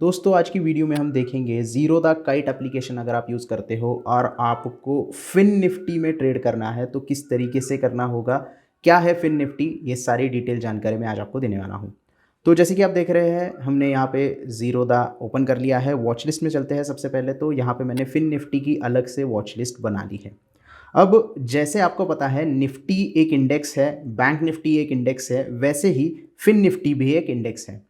दोस्तों आज की वीडियो में हम देखेंगे जीरो द काइट एप्लीकेशन अगर आप यूज़ करते हो और आपको फिन निफ्टी में ट्रेड करना है तो किस तरीके से करना होगा, क्या है फिन निफ्टी, ये सारी डिटेल जानकारी मैं आज आपको देने वाला हूँ। तो जैसे कि आप देख रहे हैं हमने यहाँ पे जीरो द ओपन कर लिया है। वॉच लिस्ट में चलते हैं। सबसे पहले तो यहाँ पे मैंने फिन निफ्टी की अलग से वॉच लिस्ट बना ली है। अब जैसे आपको पता है निफ्टी एक इंडेक्स है, बैंक निफ्टी एक इंडेक्स है, वैसे ही फिन निफ्टी भी एक इंडेक्स है।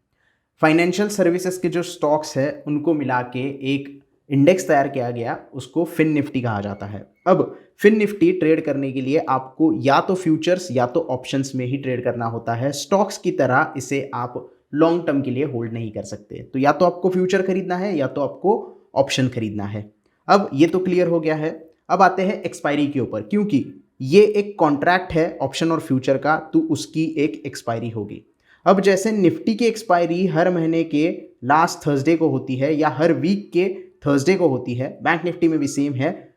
फाइनेंशियल सर्विसेज के जो स्टॉक्स है उनको मिला के एक इंडेक्स तैयार किया गया, उसको फिन निफ्टी कहा जाता है। अब फिन निफ्टी ट्रेड करने के लिए आपको या तो फ्यूचर्स या तो ऑप्शंस में ही ट्रेड करना होता है। स्टॉक्स की तरह इसे आप लॉन्ग टर्म के लिए होल्ड नहीं कर सकते। तो या तो आपको फ्यूचर खरीदना है या तो आपको ऑप्शन खरीदना है। अब ये तो क्लियर हो गया है। अब आते हैं एक्सपायरी के ऊपर, क्योंकि ये एक कॉन्ट्रैक्ट है ऑप्शन और फ्यूचर का, तो उसकी एक एक्सपायरी होगी। अब जैसे निफ्टी की एक्सपायरी हर महीने के लास्ट थर्सडे को होती है या हर वीक के थर्सडे को होती है, बैंक निफ्टी में भी सेम है,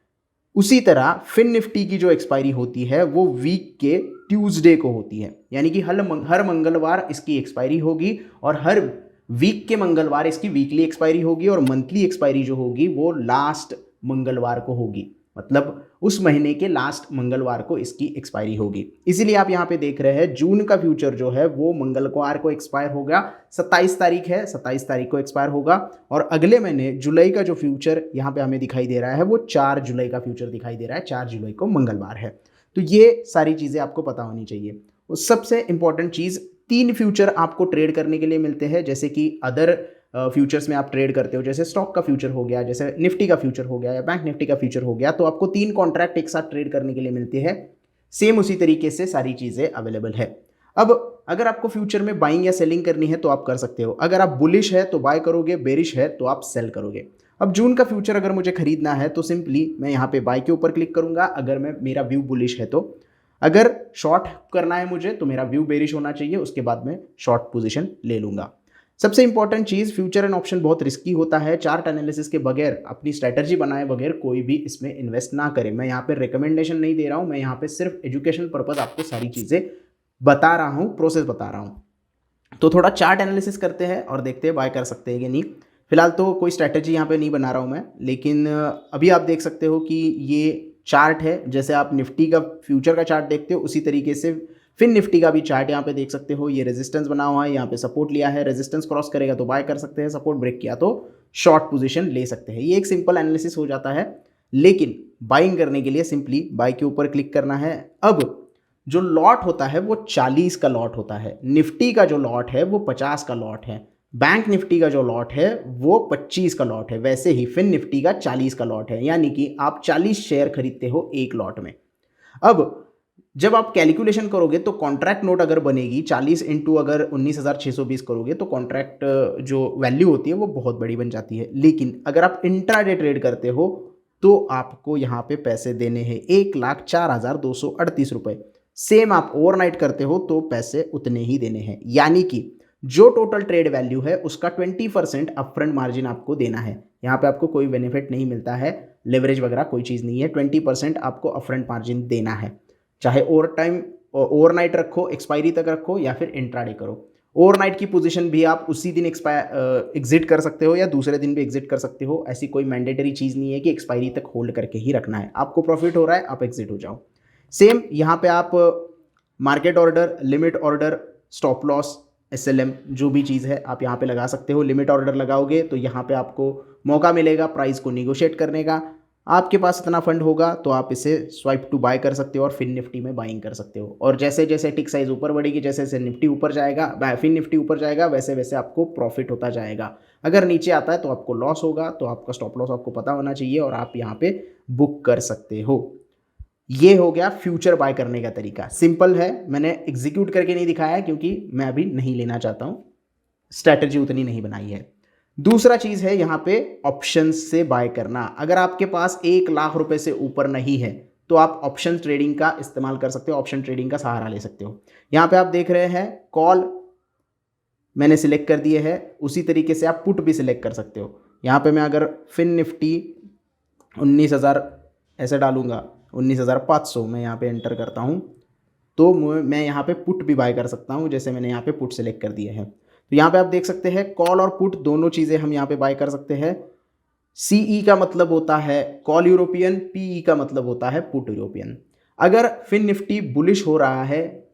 उसी तरह फिन निफ्टी की जो एक्सपायरी होती है वो वीक के ट्यूसडे को होती है। यानी कि हर मंगलवार इसकी एक्सपायरी होगी और हर वीक के मंगलवार इसकी वीकली एक्सपायरी होगी और मंथली एक्सपायरी जो होगी वो लास्ट मंगलवार को होगी। मतलब उस महीने के लास्ट मंगलवार को इसकी एक्सपायरी होगी। इसीलिए आप यहाँ पे देख रहे हैं जून का फ्यूचर जो है वो मंगलवार को एक्सपायर होगा। 27 तारीख है, 27 तारीख को एक्सपायर होगा। और अगले महीने जुलाई का जो फ्यूचर यहाँ पे हमें दिखाई दे रहा है वो 4 जुलाई का फ्यूचर दिखाई दे रहा है। 4 जुलाई को मंगलवार है। तो ये सारी चीज़ें आपको पता होनी चाहिए। उस सबसे इंपॉर्टेंट चीज़, 3 फ्यूचर आपको ट्रेड करने के लिए मिलते हैं। जैसे कि अदर फ्यूचर्स में आप ट्रेड करते हो, जैसे स्टॉक का फ्यूचर हो गया, जैसे निफ्टी का फ्यूचर हो गया या बैंक निफ्टी का फ्यूचर हो गया, तो आपको 3 कॉन्ट्रैक्ट एक साथ ट्रेड करने के लिए मिलते हैं। सेम उसी तरीके से सारी चीज़ें अवेलेबल है। अब अगर आपको फ्यूचर में बाइंग या सेलिंग करनी है तो आप कर सकते हो। अगर आप बुलिश है तो बाय करोगे, बेरिश है तो आप सेल करोगे। अब जून का फ्यूचर अगर मुझे खरीदना है तो सिंपली मैं यहाँ पे बाय के ऊपर क्लिक करूंगा अगर मेरा व्यू बुलिश है तो। अगर शॉर्ट करना है मुझे तो मेरा व्यू बेरिश होना चाहिए, उसके बाद मैं शॉर्ट पोजीशन ले लूंगा। सबसे important cheese, future and option बहुत रिस्की होता है। चार्ट एनालिसिस के बगैर, अपनी स्ट्रैटेजी बनाए बगैर कोई भी इसमें इन्वेस्ट ना करे। मैं यहाँ पे रिकमेंडेशन नहीं दे रहा हूँ, मैं यहाँ पे सिर्फ एजुकेशन पर्पज आपको सारी चीज़ें बता रहा हूँ, प्रोसेस बता रहा हूँ। तो थोड़ा चार्ट एनालिसिस करते हैं और देखते हैं बाय कर सकते हैं कि नहीं। फिलहाल तो कोई स्ट्रैटेजी यहाँ पे नहीं बना रहा हूँ मैं, लेकिन अभी आप देख सकते हो कि ये चार्ट है। जैसे आप निफ्टी का फ्यूचर का चार्ट देखते हो उसी तरीके से फिन निफ्टी का भी चार्ट यहाँ पे देख सकते हो। ये रेजिस्टेंस बना हुआ है, यहाँ पे सपोर्ट लिया है, रेजिस्टेंस क्रॉस करेगा तो बाय कर सकते हैं, सपोर्ट ब्रेक किया तो शॉर्ट पोजीशन ले सकते हैं। ये एक सिंपल एनालिसिस हो जाता है। लेकिन बाइंग करने के लिए सिंपली बाय के ऊपर क्लिक करना है। अब जो लॉट होता है वो 40 का लॉट होता है। निफ्टी का जो लॉट है वो 50 का लॉट है। बैंक निफ्टी का जो लॉट है वो 25 का लॉट है। वैसे ही फिन निफ्टी का 40 का लॉट है, यानी कि आप 40 शेयर खरीदते हो एक लॉट में। अब जब आप कैलकुलेशन करोगे तो कॉन्ट्रैक्ट नोट अगर बनेगी 40 इंटू अगर 19,620 करोगे तो कॉन्ट्रैक्ट जो वैल्यू होती है वो बहुत बड़ी बन जाती है। लेकिन अगर आप इंट्राडे ट्रेड करते हो तो आपको यहाँ पे पैसे देने हैं 1,04,238 रुपये। सेम आप ओवरनाइट करते हो तो पैसे उतने ही देने हैं, यानी कि जो टोटल ट्रेड वैल्यू है उसका 20% अपफ्रंट मार्जिन आपको देना है। यहाँ पे आपको कोई बेनिफिट नहीं मिलता है, लेवरेज वगैरह कोई चीज़ नहीं है। 20% आपको अपफ्रंट मार्जिन देना है। चाहे ओवरनाइट रखो, एक्सपायरी तक रखो या फिर इंट्राडे करो। ओवरनाइट की पोजीशन भी आप उसी दिन एग्जिट कर सकते हो या दूसरे दिन भी एग्जिट कर सकते हो। ऐसी कोई मैंडेटरी चीज़ नहीं है कि एक्सपायरी तक होल्ड करके ही रखना है। आपको प्रॉफिट हो रहा है आप एग्जिट हो जाओ। सेम यहाँ पे आप market order, limit order, stop loss, SLM जो भी चीज़ है आप यहाँ पे लगा सकते हो। लिमिट ऑर्डर लगाओगे तो यहाँ पे आपको मौका मिलेगा प्राइस को निगोशिएट करने का। आपके पास इतना फंड होगा तो आप इसे स्वाइप टू बाय कर सकते हो और फिन निफ्टी में बाइंग कर सकते हो। और जैसे जैसे टिक साइज ऊपर बढ़ेगी, जैसे जैसे निफ्टी ऊपर जाएगा, फिन निफ्टी ऊपर जाएगा, वैसे वैसे आपको प्रॉफिट होता जाएगा। अगर नीचे आता है तो आपको लॉस होगा, तो आपका स्टॉप लॉस आपको पता होना चाहिए और आप यहाँ पे बुक कर सकते हो। ये हो गया फ्यूचर बाय करने का तरीका। सिंपल है, मैंने एग्जीक्यूट करके नहीं दिखाया क्योंकि मैं अभी नहीं लेना चाहता हूँ, स्ट्रैटेजी उतनी नहीं बनाई है। दूसरा चीज है यहाँ पे ऑप्शन से बाय करना। अगर आपके पास 1,00,000 रुपए से ऊपर नहीं है तो आप ऑप्शन ट्रेडिंग का इस्तेमाल कर सकते हो, ऑप्शन ट्रेडिंग का सहारा ले सकते हो। यहाँ पे आप देख रहे हैं कॉल मैंने सिलेक्ट कर दिए है, उसी तरीके से आप पुट भी सिलेक्ट कर सकते हो। यहाँ पे मैं अगर फिन निफ्टी 19,000 ऐसे डालूंगा, 19,500 मैं यहाँ पे एंटर करता हूँ तो मैं यहाँ पे पुट भी बाय कर सकता हूँ। जैसे मैंने यहाँ पे पुट सिलेक्ट कर दिए हैं तो यहाँ पे आप देख सकते हैं कॉल और पुट दोनों चीज़ें हम यहाँ पे बाय कर सकते हैं। CE का मतलब होता है कॉल यूरोपियन, PE का मतलब होता है पुट यूरोपियन। अगर फिन निफ्टी बुलिश हो रहा है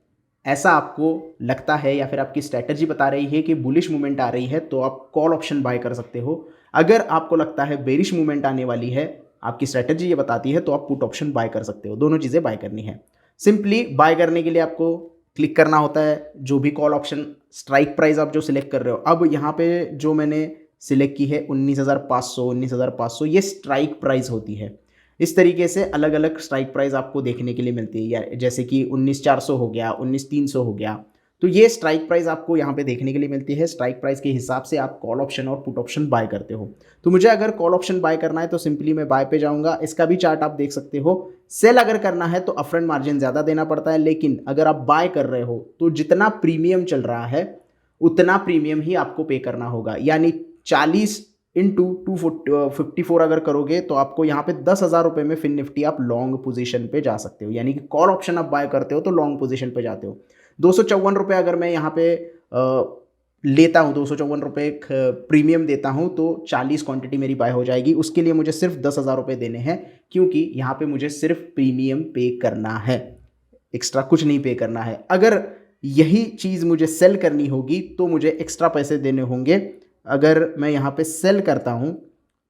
ऐसा आपको लगता है या फिर आपकी स्ट्रैटेजी बता रही है कि बुलिश मूवमेंट आ रही है, तो आप कॉल ऑप्शन बाय कर सकते हो। अगर आपको लगता है बेरिश मूवमेंट आने वाली है, आपकी स्ट्रैटेजी ये बताती है, तो आप पुट ऑप्शन बाय कर सकते हो। दोनों चीज़ें बाय करनी है। सिंपली बाय करने के लिए आपको क्लिक करना होता है जो भी कॉल ऑप्शन स्ट्राइक प्राइस आप जो सिलेक्ट कर रहे हो। अब यहाँ पे जो मैंने सिलेक्ट की है 19,500 ये स्ट्राइक प्राइस होती है। इस तरीके से अलग अलग स्ट्राइक प्राइस आपको देखने के लिए मिलती है, या जैसे कि 19,400 हो गया, 19,300 हो गया। तो ये स्ट्राइक प्राइस आपको यहाँ पे देखने के लिए मिलती है। स्ट्राइक प्राइस के हिसाब से आप कॉल ऑप्शन और पुट ऑप्शन बाय करते हो। तो मुझे अगर कॉल ऑप्शन बाय करना है तो सिंपली मैं बाय पे जाऊँगा। इसका भी चार्ट आप देख सकते हो। सेल अगर करना है तो अपफ्रंट मार्जिन ज़्यादा देना पड़ता है, लेकिन अगर आप बाय कर रहे हो तो जितना प्रीमियम चल रहा है उतना प्रीमियम ही आपको पे करना होगा। यानी 40 इंटू 254 अगर करोगे तो आपको यहाँ पे 10,000 रुपये में फिन निफ्टी आप लॉन्ग पोजीशन पे जा सकते हो। यानी कि कॉल ऑप्शन आप बाय करते हो तो लॉन्ग पोजीशन पे जाते हो। 254 रुपये अगर मैं यहाँ पे लेता हूँ, 254 रुपये प्रीमियम देता हूँ, तो 40 क्वांटिटी मेरी बाय हो जाएगी। उसके लिए मुझे सिर्फ 10,000 रुपये देने हैं, क्योंकि यहाँ पे मुझे सिर्फ प्रीमियम पे करना है, एक्स्ट्रा कुछ नहीं पे करना है। अगर यही चीज़ मुझे सेल करनी होगी तो मुझे एक्स्ट्रा पैसे देने होंगे। अगर मैं यहाँ पे सेल करता हूँ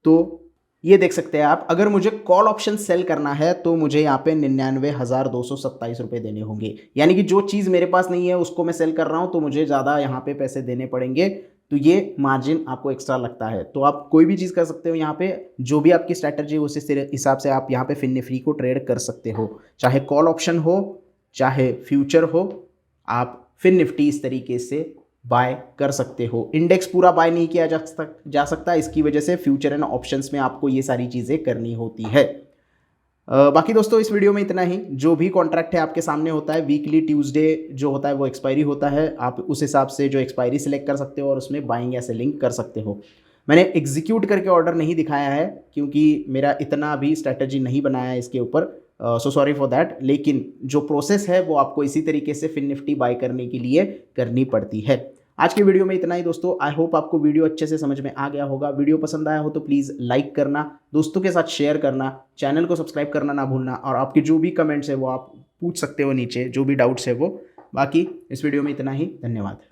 तो ये देख सकते हैं आप, अगर मुझे कॉल ऑप्शन सेल करना है तो मुझे यहाँ पे 99,227 रुपये देने होंगे। यानी कि जो चीज़ मेरे पास नहीं है उसको मैं सेल कर रहा हूँ तो मुझे ज़्यादा यहाँ पे पैसे देने पड़ेंगे। तो ये मार्जिन आपको एक्स्ट्रा लगता है। तो आप कोई भी चीज़ कर सकते हो यहाँ पे, जो भी आपकी स्ट्रैटेजी उस हिसाब से आप यहाँ पे फिन निफ्टी को ट्रेड कर सकते हो। चाहे कॉल ऑप्शन हो चाहे फ्यूचर हो, आप फिन निफ्टी इस तरीके से बाय कर सकते हो। इंडेक्स पूरा बाय नहीं किया जा सकता, इसकी वजह से फ्यूचर एंड ऑप्शंस में आपको ये सारी चीज़ें करनी होती है। बाकी दोस्तों इस वीडियो में इतना ही। जो भी कॉन्ट्रैक्ट है आपके सामने होता है, वीकली ट्यूसडे जो होता है वो एक्सपायरी होता है। आप उस हिसाब से जो एक्सपायरी सिलेक्ट कर सकते हो और उसमें बाइंग या सेलिंग कर सकते हो। मैंने एग्जीक्यूट करके ऑर्डर नहीं दिखाया है क्योंकि मेरा इतना भी स्ट्रैटेजी नहीं बनाया है इसके ऊपर, सो सॉरी फॉर दैट। लेकिन जो प्रोसेस है वो आपको इसी तरीके से फिन निफ्टी बाय करने के लिए करनी पड़ती है। आज के वीडियो में इतना ही दोस्तों। आई होप आपको वीडियो अच्छे से समझ में आ गया होगा। वीडियो पसंद आया हो तो प्लीज़ लाइक करना, दोस्तों के साथ शेयर करना, चैनल को सब्सक्राइब करना ना भूलना, और आपके जो भी कमेंट्स है वो आप पूछ सकते हो नीचे, जो भी डाउट्स है वो। बाकी इस वीडियो में इतना ही। धन्यवाद।